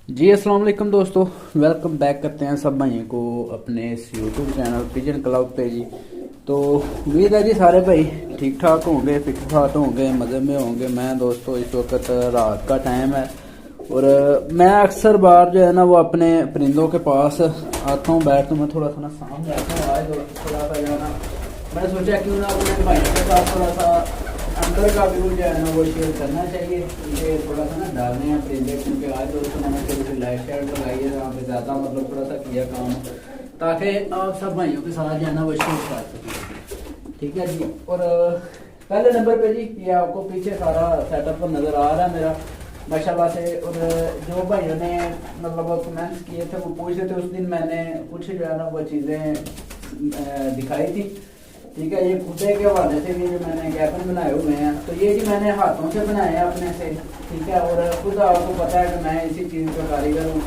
जी अस्सलाम वालेकुम दोस्तों, वेलकम बैक करते हैं सब भाइयों को अपने इस यूट्यूब चैनल पिजन क्लाउड पे जी। तो उम्मीद है जी सारे भाई ठीक ठाक होंगे, फिट फाट होंगे, मज़े में होंगे। मैं दोस्तों इस वक्त रात का टाइम है और मैं अक्सर बार जो है ना वो अपने परिंदों के पास आता हूँ, बैठता हूँ। मैं थोड़ा सा ना सामने आता हूँ, आज थोड़ा सा जो है ना मैंने सोचा क्यों ना अपने भाइयों के साथ थोड़ा सा अंदर का व्यू जो है ना वो शेयर करना चाहिए। मुझे थोड़ा सा ना डालने हैं परिंदे, क्योंकि आज दोस्तों मैंने थोड़ी सी लाइट शाइट लगाई है जहाँ पे ज़्यादा मतलब थोड़ा सा किया काम, ताकि आप सब भाइयों के साथ जो है ना वो शेयर कर सकें। ठीक है जी। और पहले नंबर पे जी ये आपको पीछे सारा सेटअप नज़र आ रहा है मेरा माशाल्लाह से। और जो भाइयों ने मतलब कमेंट्स किए थे वो पूछ रहे थे, उस दिन मैंने कुछ जो है ना वो चीज़ें दिखाई थी। ठीक है, ये खुदे के हवाले से भी जो मैंने कैपन बनाए हुए हैं, तो ये जी मैंने हाथों से बनाए हैं अपने से। ठीक है, और खुद आपको पता है कि मैं इसी चीज़ का कारीगर हूँ,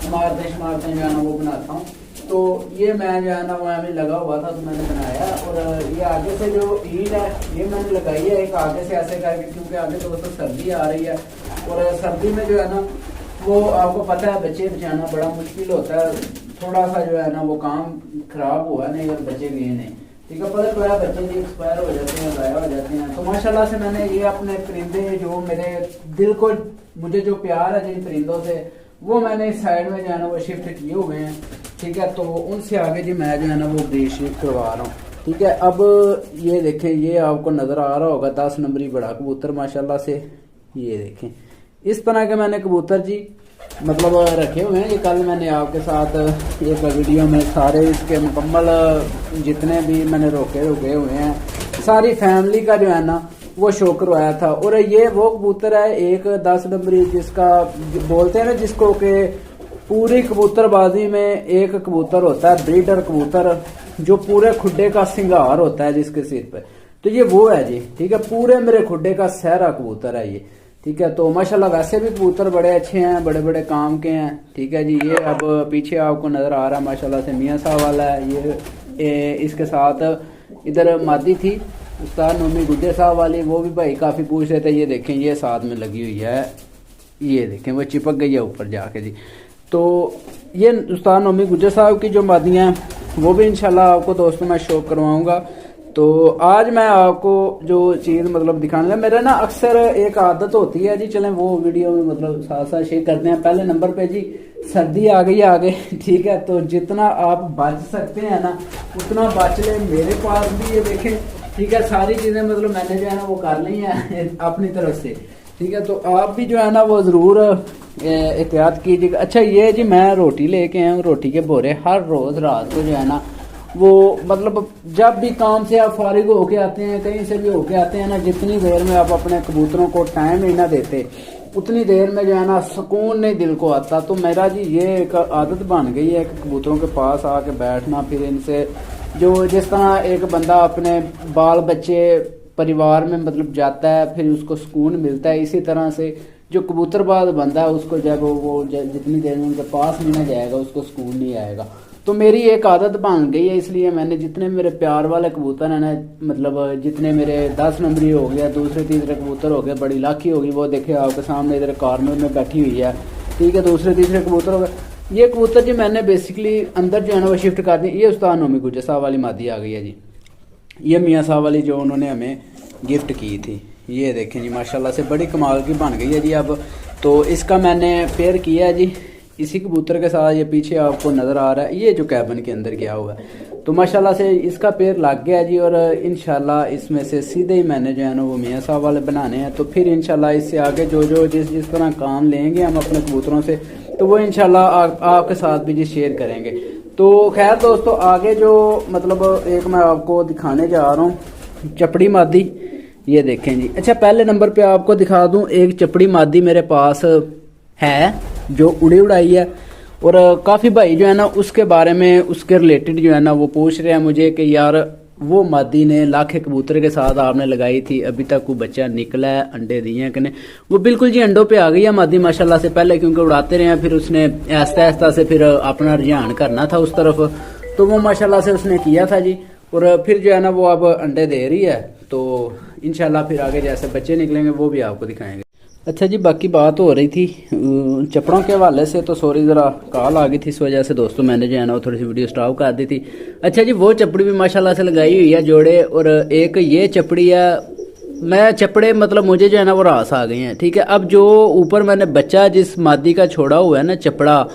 इमारतें जो है ना वो बनाता हूँ। तो ये मैं जो है ना वो हमें लगा हुआ था तो मैंने बनाया। और ये आगे से जो ईंट है ये मैंने लगाई है एक आगे से ऐसे करके, क्योंकि आगे दोस्तों सर्दी आ रही है और सर्दी में जो है ना वो आपको पता है बच्चे बचाना बड़ा मुश्किल होता है। थोड़ा सा जो है ना वो काम खराब हुआ नहीं और बच्चे गए नहीं। ठीक है, पता चला बच्चे भी एक्सपायर हो जाते हैं, ज़ाया हो जाते हैं। तो माशाल्लाह से मैंने ये अपने परिंदे जो मेरे दिल को, मुझे जो प्यार है जिन परिंदों से, वो मैंने इस साइड में जो है ना वो शिफ्ट किए हुए हैं। ठीक है, तो उनसे आगे जी मैं जो है ना वो ब्रीड शिफ्ट करवा रहा हूँ। ठीक है, अब ये देखें, ये आपको नज़र आ रहा होगा 10 नंबरी बड़ा कबूतर माशाल्लाह से। ये देखें इस तरह के मैंने कबूतर जी मतलब रखे हुए हैं। ये कल मैंने आपके साथ एक वीडियो में सारे इसके मुकम्मल जितने भी मैंने रोके हुए हैं सारी फैमिली का जो है ना वो शो करवाया था। और ये वो कबूतर है एक 10 नंबरी जिसका बोलते हैं ना, जिसको कि पूरी कबूतरबाजी में एक कबूतर होता है ब्रीडर कबूतर, जो पूरे खुड्डे का सिंगार होता है जिसके सिर पे। तो ये वो है जी। ठीक है, पूरे मेरे खुड्डे का सहरा कबूतर है ये। ठीक है, तो माशाल्लाह वैसे भी कबूतर बड़े अच्छे हैं, बड़े बड़े काम के हैं। ठीक है जी, ये अब पीछे आपको नज़र आ रहा है माशाल्लाह से मियाँ साहब वाला है ये इसके साथ इधर मादी थी उस्ताद नोमी गुज्जर साहब वाली, वो भी भाई काफ़ी पूछ रहे थे। ये देखें ये साथ में लगी हुई है, ये देखें वो चिपक गई है ऊपर जाके जी। तो ये उस्ताद नोमी गुज्जर साहब की जो मादियाँ हैं वो भी इंशाल्लाह आपको दोस्तों मैं शो करवाऊँगा। तो आज मैं आपको जो चीज़ मतलब दिखाने लगा, मेरा ना अक्सर एक आदत होती है जी, चलें वो वीडियो में मतलब साथ साथ शेयर करते हैं। पहले नंबर पे जी सर्दी आ गई आगे। ठीक है, तो जितना आप बच सकते हैं ना उतना बच ले। मेरे पास भी ये देखें, ठीक है, सारी चीज़ें मतलब मैंने जो है ना वो कर ली हैं अपनी तरफ से। ठीक है, तो आप भी जो है ना वो ज़रूर एहतियात कीजिएगा। अच्छा ये जी मैं रोटी लेके आया हूँ, रोटी के बोरे हर रोज़ रात को जो है ना वो मतलब जब भी काम से आप फारिग होके आते हैं, कहीं से भी होके आते हैं ना, जितनी देर में आप अपने कबूतरों को टाइम नहीं ना देते उतनी देर में जो है ना सुकून नहीं दिल को आता। तो मेरा जी ये एक आदत बन गई है कि कबूतरों के पास आके बैठना, फिर इनसे जो जिस तरह एक बंदा अपने बाल बच्चे परिवार में मतलब जाता है फिर उसको सुकून मिलता है, इसी तरह से जो कबूतरबाज बंदा है उसको जब वो जितनी देर में उनके पास नहीं ना जाएगा उसको सुकून नहीं आएगा। तो मेरी एक आदत बन गई है, इसलिए मैंने जितने मेरे प्यार वाले कबूतर हैं ना, मतलब जितने मेरे 10 नंबरी हो गया, दूसरे तीसरे कबूतर हो गए, बड़ी लाखी होगी, वो देखे आपके सामने इधर कॉर्नर में बैठी हुई है। ठीक है, दूसरे तीसरे कबूतर हो गए। ये कबूतर जी मैंने बेसिकली अंदर जो है ना वो शिफ्ट कर दी। ये उस्ताद नोमी गुज्जर साहब वाली मादी आ गई है जी, ये मियाँ साहब वाली जो उन्होंने हमें गिफ्ट की थी। ये देखें जी माशाल्लाह से बड़ी कमाल की बन गई है जी। अब तो इसका मैंने पेयर किया है जी इसी कबूतर के साथ, ये पीछे आपको नज़र आ रहा है ये जो कैबिन के अंदर गया हुआ है। तो माशाल्लाह से इसका पेड़ लग गया जी और इंशाल्लाह इसमें से सीधे ही मैंने जो है ना वो मियाँ साहब वाले बनाने हैं। तो फिर इंशाल्लाह इससे आगे जो जिस तरह काम लेंगे हम अपने कबूतरों से, तो वो इंशाल्लाह आपके साथ भी जी शेयर करेंगे। तो खैर दोस्तों आगे जो मतलब एक मैं आपको दिखाने जा रहा हूँ चपड़ी मादी, ये देखें जी। अच्छा पहले नंबर पे आपको दिखा दूँ एक चपड़ी मादी मेरे पास है जो उड़ी उड़ाई है, और काफ़ी भाई जो है ना उसके बारे में उसके रिलेटेड जो है ना वो पूछ रहे हैं मुझे कि यार वो मादी ने लाखे कबूतर के साथ आपने लगाई थी, अभी तक कोई बच्चा निकला है, अंडे दिए हैं कि नहीं। वो बिल्कुल जी अंडों पे आ गई है मादी माशाल्लाह से। पहले क्योंकि उड़ाते रहे हैं, फिर उसने आहिस्ता आहिस्ता से फिर अपना रुझान करना था उस तरफ, तो वो माशाल्लाह से उसने किया था जी। और फिर जो है ना वो अब अंडे दे रही है, तो इंशाल्लाह फिर आगे जैसे बच्चे निकलेंगे वो भी आपको दिखाएंगे। अच्छा जी, बाकी बात हो रही थी चपड़ों के हवाले से, तो सॉरी ज़रा कॉल आ गई थी, इस वजह से दोस्तों मैंने जो है ना वो थोड़ी सी वीडियो स्टॉप कर दी थी। अच्छा जी, वो चपड़ी भी माशाल्लाह से लगाई हुई है जोड़े, और एक ये चपड़ी है। मैं चपड़े मतलब मुझे जो है ना वो रास आ गई हैं, ठीक है। अब जो ऊपर मैंने बच्चा जिस मादी का छोड़ा हुआ है ना चपड़ा,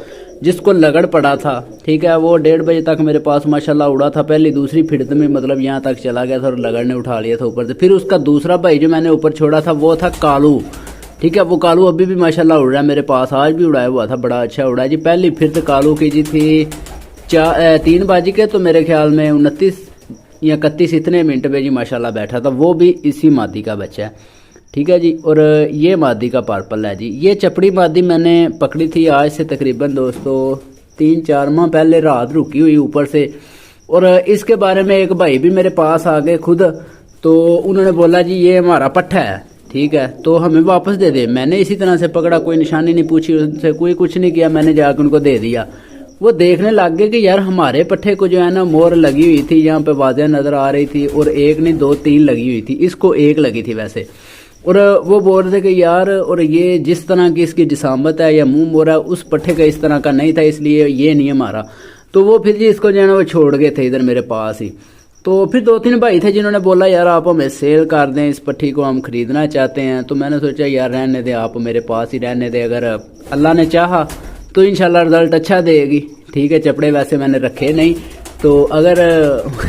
जिसको लगड़ पड़ा था, ठीक है, वो 1:30 बजे तक मेरे पास माशाल्लाह उड़ा था। पहली दूसरी फिरत में मतलब यहाँ तक चला गया था और लगड़ ने उठा लिया था ऊपर से। फिर उसका दूसरा भाई जो मैंने ऊपर छोड़ा था वो था कालू, ठीक है। वो कालू अभी भी माशाल्लाह उड़ रहा है मेरे पास, आज भी उड़ाया हुआ था, बड़ा अच्छा उड़ा जी। पहली फिर कालू की जी थी 3 बाजी के, तो मेरे ख्याल में 29 या 31 इतने मिनट में जी माशाल्लाह बैठा था। वो भी इसी मादी का बच्चा है, ठीक है जी। और ये मादी का पर्पल है जी। ये चपड़ी मादी मैंने पकड़ी थी आज से तकरीबन दोस्तों 3-4 माह पहले, रात रुकी हुई ऊपर से। और इसके बारे में एक भाई भी मेरे पास आ गए खुद, तो उन्होंने बोला जी ये हमारा पट्ठा है, ठीक है, तो हमें वापस दे दे। मैंने इसी तरह से पकड़ा, कोई निशानी नहीं पूछी उनसे, कोई कुछ नहीं किया, मैंने जाकर उनको दे दिया। वो देखने लग गए कि यार हमारे पट्ठे को जो है ना मोर लगी हुई थी, यहाँ पे वाज़ह नज़र आ रही थी, और एक नहीं 2-3 लगी हुई थी, इसको एक लगी थी वैसे। और वो बोल रहे थे कि यार, और ये जिस तरह की इसकी जिसामत है या मुंह मोरा उस पट्ठे का इस तरह का नहीं था, इसलिए ये नहीं है हमारा। तो वो फिर जी इसको जो है ना वो छोड़ गए थे इधर मेरे पास ही। तो फिर 2-3 भाई थे जिन्होंने बोला यार आप हमें सेल कर दें, इस पट्टी को हम खरीदना चाहते हैं। तो मैंने सोचा यार रहने दे, आप मेरे पास ही रहने दे, अगर अल्लाह ने चाहा तो इंशाल्लाह रिजल्ट अच्छा देगी, ठीक है। चपड़े वैसे मैंने रखे नहीं, तो अगर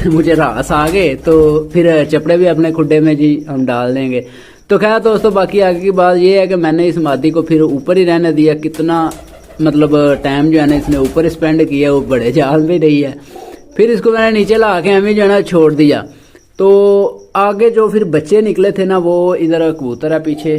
मुझे रास आ गए तो फिर चपड़े भी अपने खुड्डे में जी हम डाल देंगे। तो खैर दोस्तों, बाकी आगे की बात ये है कि मैंने इस मादी को फिर ऊपर ही रहने दिया। कितना मतलब टाइम जो है ना इसने ऊपर स्पेंड किया, वो बड़े जाल में रही है। फिर इसको मैंने नीचे ला के हमें जो है ना छोड़ दिया। तो आगे जो फिर बच्चे निकले थे ना, वो इधर कबूतर है पीछे,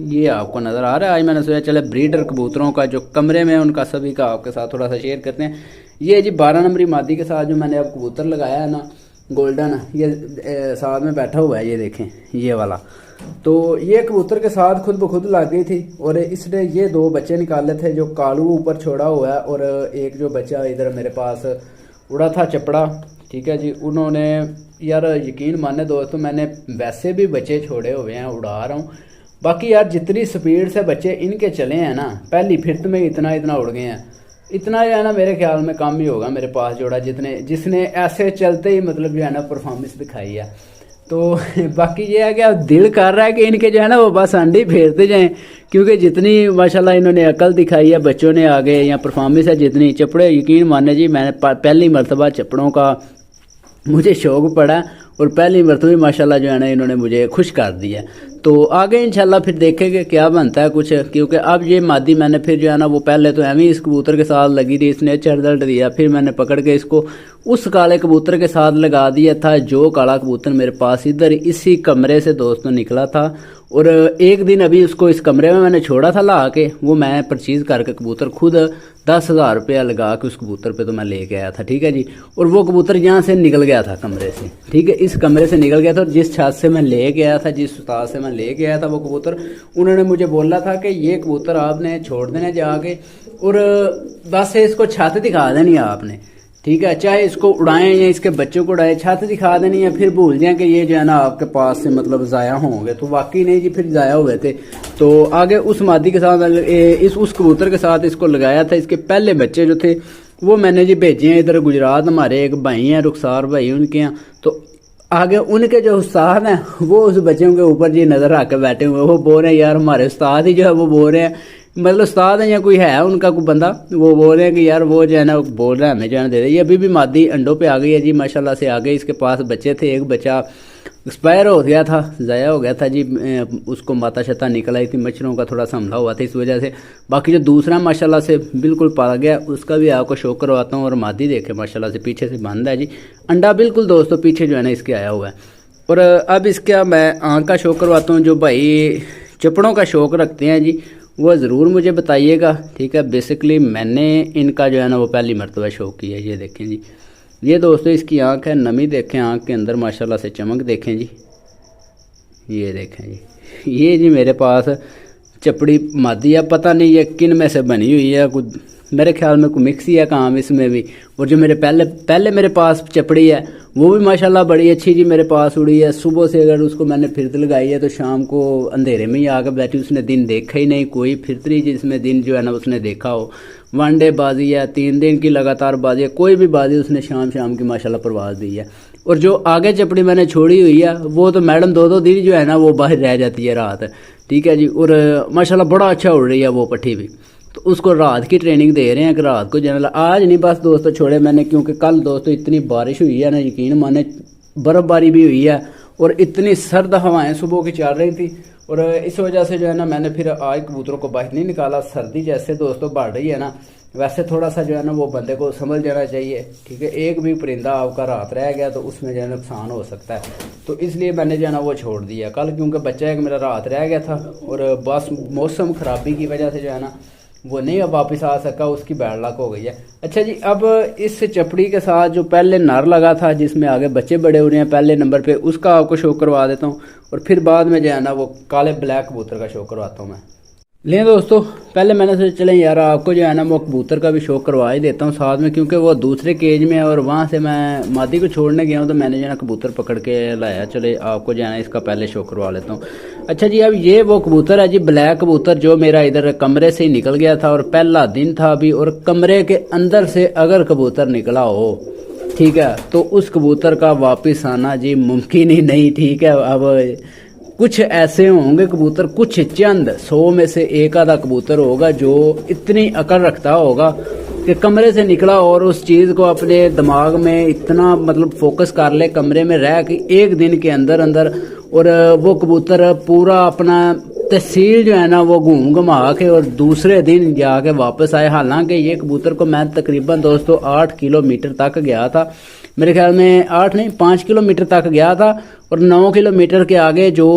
ये आपको नज़र आ रहा है। आज मैंने सोचा चले ब्रीडर कबूतरों का जो कमरे में उनका सभी का आपके साथ थोड़ा सा शेयर करते हैं। ये जी 12 नंबरी मादी के साथ जो मैंने अब कबूतर लगाया है ना गोल्डन, ये साथ में बैठा हुआ है, ये देखें ये वाला। तो ये कबूतर के साथ खुद ब खुद लग गई थी, और इसने ये 2 बच्चे निकाले थे, जो कालू ऊपर छोड़ा हुआ है और एक जो बच्चा इधर मेरे पास उड़ा था चपड़ा, ठीक है जी। उन्होंने यार यकीन माने दोस्तों, मैंने वैसे भी बच्चे छोड़े हुए हैं, उड़ा रहा हूँ। बाकी यार जितनी स्पीड से बच्चे इनके चले हैं ना, पहली फिरत में इतना उड़ गए हैं, इतना जो है ना मेरे ख्याल में कम ही होगा मेरे पास जोड़ा जिसने ऐसे चलते ही मतलब जो है ना परफॉर्मेंस दिखाई है। तो बाकी ये है कि अब दिल कर रहा है कि इनके जो है ना वो बस अंडे फेरते जाएं, क्योंकि जितनी माशाल्लाह इन्होंने अकल दिखाई है बच्चों ने आगे, या परफॉर्मेंस है जितनी। चपड़े यकीन माने जी, मैंने पहली मरतबा चपड़ों का मुझे शौक पड़ा, और पहली मरतबा माशाल्लाह जो है ना इन्होंने मुझे खुश कर दिया। तो आगे इंशाल्लाह फिर देखेंगे क्या बनता है कुछ, क्योंकि अब ये मादी मैंने फिर जो है ना वो पहले तो एवं इस कबूतर के साथ लगी थी, इसने अच्छा रिजल्ट दिया। फिर मैंने पकड़ के इसको उस काले कबूतर के साथ लगा दिया था, जो काला कबूतर मेरे पास इधर इसी कमरे से दोस्तों निकला था। और एक दिन अभी उसको इस कमरे में मैंने छोड़ा था ला के, वो मैं परचेज़ करके कबूतर खुद 10,000 रुपया लगा के उस कबूतर पे तो मैं लेके आया था, ठीक है जी। और वो कबूतर यहाँ से निकल गया था कमरे से, ठीक है, इस कमरे से निकल गया था। और जिस छत से मैं ले गया था, जिस उस्ताद से मैं ले गया था वो कबूतर, उन्होंने मुझे बोला था कि ये कबूतर आपने छोड़ देना जाके, और बस इसको छत दिखा देनी आपने, ठीक है, चाहे इसको उड़ाएं या इसके बच्चों को उड़ाएं, छत दिखा देनी है। फिर भूल जाए कि ये जो है ना आपके पास से मतलब ज़ाया होंगे, तो वाकई नहीं जी फिर ज़ाया हुए थे। तो आगे उस मादी के साथ उस कबूतर के साथ इसको लगाया था। इसके पहले बच्चे जो थे वो मैंने जी भेजे हैं इधर गुजरात, हमारे एक भाई हैं रुखसार भाई, उनके यहाँ। तो आगे उनके जो उस्ताद हैं वो उस बच्चों के ऊपर जी नज़र रख के बैठे हुए, वो बोल रहे हैं यार हमारे उस्ताद ही जो है वो बोल रहे हैं, मतलब उस्ताद है या कोई है उनका कोई बंदा, वो बोल रहे हैं कि यार वो जो है ना बोल रहा है हमें जो है दे दे। ये अभी भी मादी अंडों पे आ गई है जी माशाल्लाह से। आगे इसके पास बच्चे थे, एक बच्चा एक्सपायर हो गया था, ज़ाया हो गया था जी, उसको माता शता निकल आई थी, मच्छरों का थोड़ा सा हमला हुआ था इस वजह से। बाकी जो दूसरा माशाल्लाह से बिल्कुल पाल गया, उसका भी आपको शो करवाता हूँ। और मादी देखे माशाल्लाह से पीछे से बंद है जी, अंडा बिल्कुल दोस्तों पीछे जो है ना इसके आया हुआ है। और अब इसका मैं आँख का शो करवाता हूँ। जो भाई चपड़ों का शौक रखते हैं जी वो ज़रूर मुझे बताइएगा, ठीक है। बेसिकली मैंने इनका जो है ना वो पहली मरतबा शौक किया है। ये देखें जी, ये दोस्तों इसकी आंख है, नमी देखें आंख के अंदर माशाल्लाह से, चमक देखें जी, ये देखें जी। ये जी मेरे पास चपड़ी मादी है, पता नहीं ये किन में से बनी हुई है, कुछ मेरे ख्याल में कोई मिक्स ही है काम इसमें भी। और जो मेरे पहले मेरे पास चपड़ी है वो भी माशाल्लाह बड़ी अच्छी जी मेरे पास उड़ी है। सुबह से अगर उसको मैंने फिरत लगाई है तो शाम को अंधेरे में ही आकर बैठी, उसने दिन देखा ही नहीं कोई फिरतरी जिसमें दिन जो है ना उसने देखा हो। वनडे बाजी है, 3 दिन की लगातार बाजी है, कोई भी बाजी उसने शाम की माशाल्लाह परवाज दी है। और जो आगे चपड़ी मैंने छोड़ी हुई है वो तो मैडम 2-2 दिन जो है ना वो बाहर रह जाती है रात, ठीक है जी। और माशाल्लाह बड़ा अच्छा उड़ रही है वो पट्टी भी। तो उसको रात की ट्रेनिंग दे रहे हैं कि रात को जनरल आज नहीं बस दोस्तों छोड़े मैंने, क्योंकि कल दोस्तों इतनी बारिश हुई है ना, यकीन माने बर्फबारी भी हुई है और इतनी सर्द हवाएं सुबह की चल रही थी। और इस वजह से जो है ना मैंने फिर आज कबूतरों को बाहर नहीं निकाला। सर्दी जैसे दोस्तों बढ़ रही है ना, वैसे थोड़ा सा जो है ना वो बंदे को समझ जाना चाहिए, ठीक है। एक भी परिंदा आपका रात रह गया तो उसमें जो है नुकसान हो सकता है, तो इसलिए मैंने जो है ना वो छोड़ दिया कल, क्योंकि बच्चा एक मेरा रात रह गया था और बस मौसम खराबी की वजह से जो है ना वो नहीं अब वापस आ सका, उसकी बैड लक हो गई है। अच्छा जी, अब इस चपड़ी के साथ जो पहले नर लगा था जिसमें आगे बच्चे बड़े हो रहे हैं पहले नंबर पे, उसका आपको शो करवा देता हूँ और फिर बाद में जो है ना वो काले ब्लैक कबूतर का शो करवाता हूँ मैं। ले दोस्तों, पहले मैंने सोचा चलें यार आपको जो है ना वो कबूतर का भी शो करवा ही देता हूँ साथ में, क्योंकि वो दूसरे केज में है और वहाँ से मैं मादी को छोड़ने गया हूँ तो मैंने जो है ना कबूतर पकड़ के लाया। चले आपको जो है ना इसका पहले शो करवा लेता हूँ। अच्छा जी, अब ये वो कबूतर है जी ब्लैक कबूतर जो मेरा इधर कमरे से ही निकल गया था और पहला दिन था अभी, और कमरे के अंदर से अगर कबूतर निकला हो, ठीक है, तो उस कबूतर का वापिस आना जी मुमकिन ही नहीं, ठीक है। अब कुछ ऐसे होंगे कबूतर, कुछ चंद 100 में से एक आधा कबूतर होगा जो इतनी अकल रखता होगा कि कमरे से निकला और उस चीज़ को अपने दिमाग में इतना मतलब फोकस कर ले कमरे में रह के एक दिन के अंदर अंदर, और वो कबूतर पूरा अपना तहसील जो है ना वो घूम घुमा के और दूसरे दिन जाके वापस आए। हालांकि ये कबूतर को मैं तकरीबन दोस्तों 8 किलोमीटर तक गया था, मेरे ख्याल में 8 नहीं 5 किलोमीटर तक गया था, और 9 किलोमीटर के आगे जो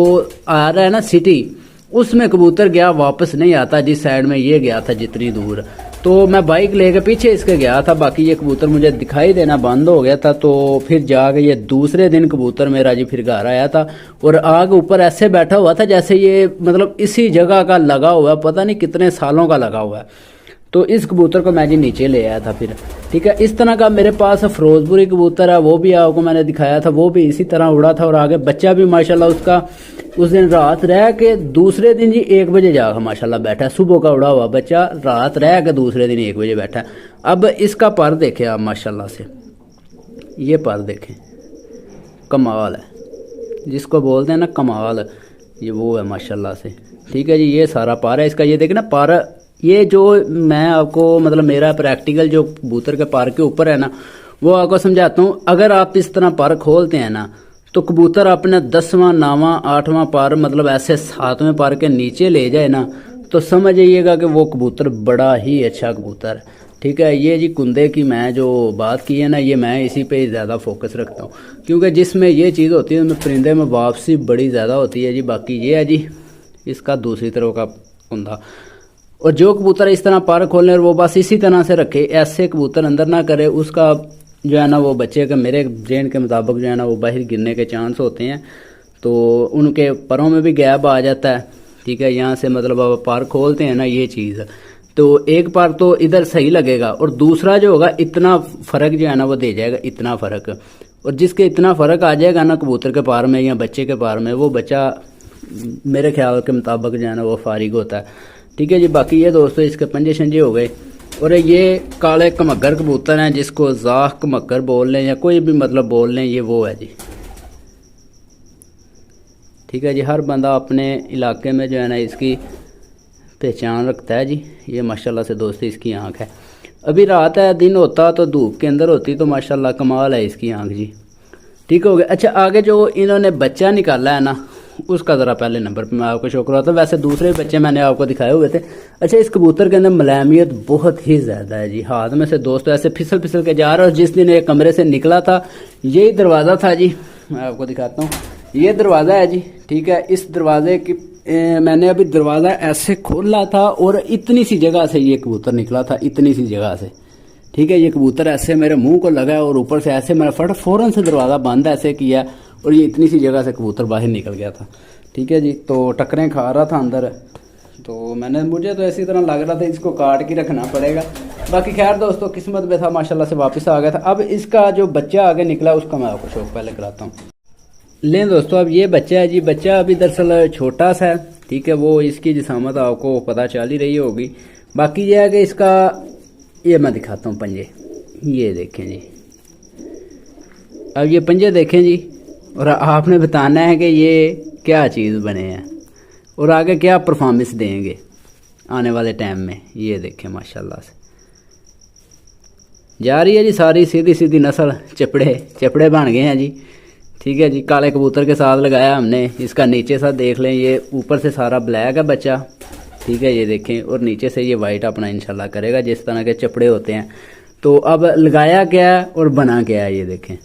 आ रहा है ना सिटी, उसमें कबूतर गया वापस नहीं आता जिस साइड में ये गया था जितनी दूर। तो मैं बाइक लेके पीछे इसके गया था, बाकी ये कबूतर मुझे दिखाई देना बंद हो गया था। तो फिर जाके ये दूसरे दिन कबूतर मेरा जी फिर घर आया था और आग ऊपर ऐसे बैठा हुआ था जैसे ये मतलब इसी जगह का लगा हुआ है, पता नहीं कितने सालों का लगा हुआ है। तो इस कबूतर को मैं जी नीचे ले आया था फिर, ठीक है। इस तरह का मेरे पास फिरोजपुरी कबूतर है, वो भी आपको मैंने दिखाया था, वो भी इसी तरह उड़ा था और आगे बच्चा भी माशाल्लाह उसका उस दिन रात रह के दूसरे दिन जी 1 बजे जाकर माशाल्लाह बैठा, सुबह का उड़ा हुआ बच्चा रात रह के दूसरे दिन 1 बजे बैठा। अब इसका पर देखे आप माशाल्लाह से, ये पर देखें, कमाल है, जिसको बोलते हैं ना कमाल, ये वो है माशाल्लाह से, ठीक है जी। ये सारा पर है इसका, ये देखे ना पर, ये जो मैं आपको मतलब मेरा प्रैक्टिकल जो कबूतर के पर के ऊपर है ना वो आपको समझाता हूँ। अगर आप इस तरह पर खोलते हैं ना तो कबूतर अपने 10वां 9वां 8वां पर मतलब ऐसे 7वें पर के नीचे ले जाए ना तो समझ जाइएगा कि वो कबूतर बड़ा ही अच्छा कबूतर है, ठीक है। ये जी कुंदे की मैं जो बात की है ना, ये मैं इसी पे ज़्यादा फोकस रखता हूँ, क्योंकि जिसमें ये चीज़ होती है उसमें परिंदे में वापसी बड़ी ज़्यादा होती है जी। बाकी ये है जी इसका दूसरी तरह का कुंदा। और जो कबूतर इस तरह पर खोलने और वो बस इसी तरह से रखे, ऐसे कबूतर अंदर ना करे, उसका जो है ना वो बच्चे का मेरे ब्रेन के मुताबिक जो है ना वो बाहर गिरने के चांस होते हैं, तो उनके परों में भी गैप आ जाता है, ठीक है। यहाँ से मतलब अब पर खोलते हैं ना ये चीज़, तो एक पर तो इधर सही लगेगा और दूसरा जो होगा इतना फ़र्क जो है ना वो दे जाएगा, इतना फ़र्क। और जिसके इतना फ़र्क आ जाएगा ना कबूतर के पार में या बच्चे के पार में, वो बच्चा मेरे ख्याल के मुताबिक जो है ना वो फारिग होता है, ठीक है जी। बाकी ये दोस्तों इसके पंजे शंजे हो गए। और ये काले कमगर कबूतर हैं जिसको जाख कमगर बोल लें या कोई भी मतलब बोल लें, ये वो है जी, ठीक है जी। हर बंदा अपने इलाके में जो है ना इसकी पहचान रखता है जी। ये माशाल्लाह से दोस्तों इसकी आँख है, अभी रात है, दिन होता तो धूप के अंदर होती तो माशाल्लाह कमाल है इसकी आँख जी, ठीक हो गया। अच्छा, आगे जो इन्होंने बच्चा निकाला है ना उसका ज़रा पहले नंबर पे मैं आपको शो करवाता हूँ। वैसे दूसरे बच्चे मैंने आपको दिखाए हुए थे। अच्छा, इस कबूतर के अंदर मुलायमियत बहुत ही ज़्यादा है जी, हाथ में से दोस्तों ऐसे फिसल फिसल के जा रहा है। और जिस दिन एक कमरे से निकला था यही दरवाज़ा था जी, मैं आपको दिखाता हूँ, ये दरवाज़ा है जी, ठीक है। इस दरवाजे की मैंने अभी दरवाज़ा ऐसे खोला था और इतनी सी जगह से ये कबूतर निकला था, इतनी सी जगह से, ठीक है। ये कबूतर ऐसे मेरे मुंह को लगा और ऊपर से ऐसे मेरा फौरन से दरवाज़ा बंद ऐसे किया और ये इतनी सी जगह से कबूतर बाहर निकल गया था, ठीक है जी। तो टक्करें खा रहा था अंदर, तो मुझे तो इसी तरह लग रहा था इसको काट के रखना पड़ेगा, बाकी खैर दोस्तों, किस्मत में था, माशाल्लाह से वापस आ गया था। अब इसका जो बच्चा आगे निकला उसका मैं आपको शौक पहले कराता हूँ। लें दोस्तों, अब ये बच्चा है जी। बच्चा अभी दरअसल छोटा सा है, ठीक है। वो इसकी जिसामत आपको पता चल ही रही होगी। बाकी ये है कि इसका, ये मैं दिखाता हूँ पंजे, ये देखें जी। अब ये पंजे देखें जी, और आपने बताना है कि ये क्या चीज़ बने हैं और आगे क्या परफॉर्मेंस देंगे आने वाले टाइम में। ये देखें माशाल्लाह से जा रही है जी सारी सीधी सीधी नस्ल। चपड़े बन गए हैं जी, ठीक है जी। काले कबूतर के साथ लगाया हमने। इसका नीचे साथ देख लें, ये ऊपर से सारा ब्लैक है बच्चा, ठीक है, ये देखें। और नीचे से ये वाइट अपना इंशाल्लाह करेगा, जिस तरह के चपड़े होते हैं। तो अब लगाया क्या है और बना क्या है, ये देखें,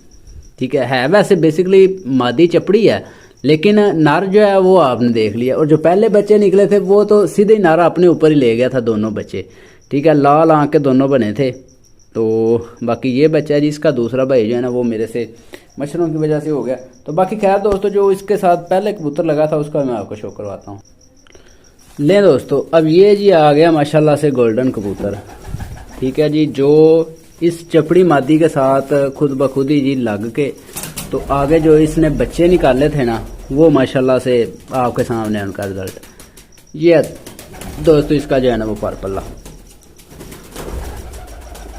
ठीक है वैसे बेसिकली मादी चपड़ी है, लेकिन नर जो है वो आपने देख लिया। और जो पहले बच्चे निकले थे वो तो सीधे नर अपने ऊपर ही ले गया था, दोनों बच्चे, ठीक है। लाल आंख के दोनों बने थे। तो बाकी ये बच्चा है जी, इसका दूसरा भाई जो है ना वो मेरे से मच्छरों की वजह से हो गया। तो बाकी खैर दोस्तों, जो इसके साथ पहले कबूतर लगा था उसका मैं आपको शो करवाता हूँ। ले दोस्तों, अब ये जी आ गया माशाल्लाह से गोल्डन कबूतर, ठीक है जी। जो इस चपड़ी मादी के साथ खुद ब खुद ही जी लग के, तो आगे जो इसने बच्चे निकाले थे ना, वो माशाल्लाह से आपके सामने उनका रिजल्ट। ये दोस्तों इसका जो है ना वो पर्पल्ला,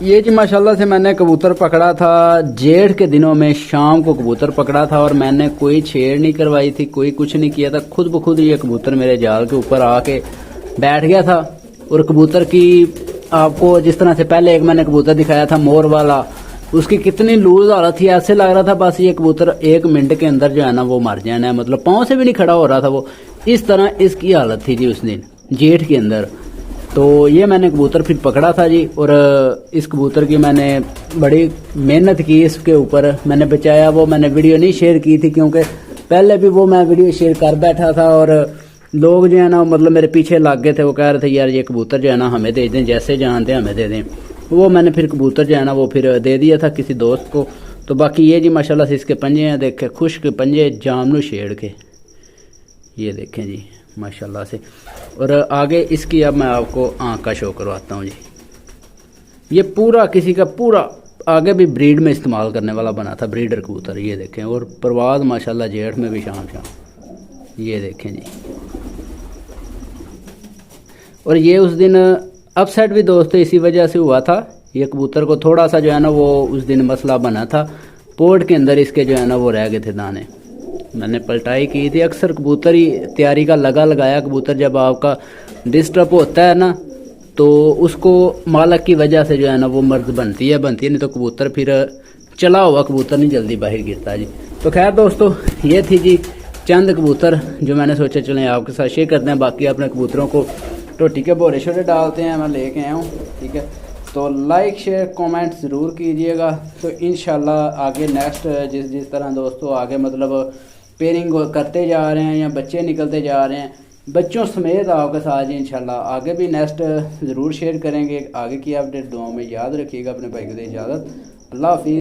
ये जी माशाल्लाह से मैंने कबूतर पकड़ा था जेठ के दिनों में। शाम को कबूतर पकड़ा था और मैंने कोई छेड़ नहीं करवाई थी, कोई कुछ नहीं किया था। खुद ब खुद ये कबूतर मेरे जाल के ऊपर आके बैठ गया था। और कबूतर की आपको जिस तरह से पहले एक मैंने कबूतर दिखाया था मोर वाला, उसकी कितनी लूज हालत थी, ऐसे लग रहा था बस ये कबूतर 1 मिनट के अंदर जो है ना वो मर जाना है। मतलब पाँव से भी नहीं खड़ा हो रहा था वो, इस तरह इसकी हालत थी जी उस दिन जेठ के अंदर। तो ये मैंने कबूतर फिर पकड़ा था जी, और इस कबूतर की मैंने बड़ी मेहनत की, इसके ऊपर मैंने बचाया। वो मैंने वीडियो नहीं शेयर की थी, क्योंकि पहले भी वो मैं वीडियो शेयर कर बैठा था और लोग जो है ना मतलब मेरे पीछे लग गए थे। वो कह रहे थे यार ये कबूतर जो है ना हमें दे दें, जैसे जानते हैं हमें दे दें। वो मैंने फिर कबूतर जो है ना वो फिर दे दिया था किसी दोस्त को। तो बाकी ये जी माशाल्लाह से इसके पंजे हैं, देखे खुश्क पंजे जामनू शेड़ के, ये देखें जी माशाल्लाह से। और आगे इसकी अब मैं आपको आँख का शो करवाता हूँ जी। ये पूरा किसी का पूरा आगे भी ब्रीड में इस्तेमाल करने वाला बना था, ब्रीडर कबूतर, ये देखें। और परवाज़ माशाल्लाह जेठ में भी शाम, ये देखें जी। और ये उस दिन अपसेट भी दोस्तों इसी वजह से हुआ था। ये कबूतर को थोड़ा सा जो है ना वो उस दिन मसला बना था, पोर्ट के अंदर इसके जो है ना वो रह गए थे दाने। मैंने पलटाई की थी। अक्सर कबूतर ही तैयारी का लगाया कबूतर जब आपका डिस्टर्ब होता है ना, तो उसको मालक की वजह से जो है ना वो मर्द बनती है, नहीं तो कबूतर फिर चला हुआ कबूतर नहीं जल्दी बाहर गिरता जी। तो खैर दोस्तों, ये थी जी चंद कबूतर जो मैंने सोचा चलें आपके साथ शेयर करते हैं। बाकी अपने कबूतरों को टोटी के बोरे शोरे डालते हैं, मैं लेके आया हूँ, ठीक है। तो लाइक शेयर कमेंट ज़रूर कीजिएगा। तो इंशाल्लाह आगे नेक्स्ट जिस तरह दोस्तों आगे मतलब पेयरिंग करते जा रहे हैं या बच्चे निकलते जा रहे हैं, बच्चों समेत आपके साथ जी इंशाल्लाह आगे भी नेक्स्ट ज़रूर शेयर करेंगे। आगे की अपडेट दुआओं में याद रखिएगा। अपने भाई को दे इजाज़त, अल्लाह हाफिज़।